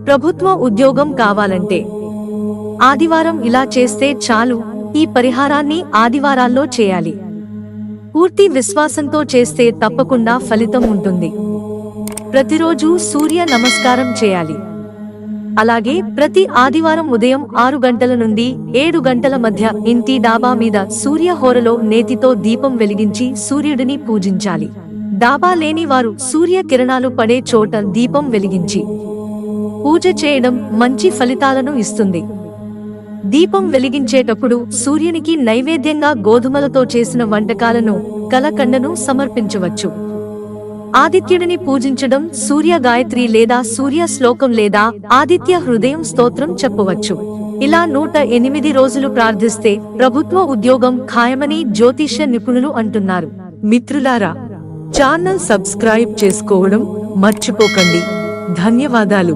ప్రభుత్వ ఉద్యోగం కావాలంటే ఆదివారం ఇలా చేస్తే చాలు. ఈ పరిహారాన్ని ఆదివారాల్లో చేయాలి. పూర్తి విశ్వాసంతో చేస్తే తప్పకుండా ఫలితం ఉంటుంది. ప్రతిరోజు సూర్య నమస్కారం చేయాలి. అలాగే ప్రతి ఆదివారం ఉదయం 6 గంటల నుండి 7 గంటల మధ్య ఇంటి డాబా మీద సూర్య హోరలో నేతితో దీపం వెలిగించి సూర్యుడిని పూజించాలి. డాబా లేని వారు సూర్య కిరణాలు పడే చోట దీపం వెలిగించి పూజ చేయడం మంచి ఫలితాలను ఇస్తుంది. దీపం వెలిగించేటప్పుడు సూర్యునికి నైవేద్యంగా గోధుమలతో చేసిన వంటకాలను, కలకండను సమర్పించవచ్చు. ఆదిత్యుడిని పూజించడం సూర్య గాయత్రి లేదా సూర్య శ్లోకం లేదా ఆదిత్య హృదయం స్తోత్రం చెప్పవచ్చు. ఇలా 108 రోజులు ప్రార్థిస్తే ప్రభుత్వ ఉద్యోగం ఖాయమని జ్యోతిష్య నిపుణులు అంటున్నారు. మిత్రులారా, ఛానల్ సబ్స్క్రైబ్ చేసుకోవడం మర్చిపోకండి. ధన్యవాదాలు.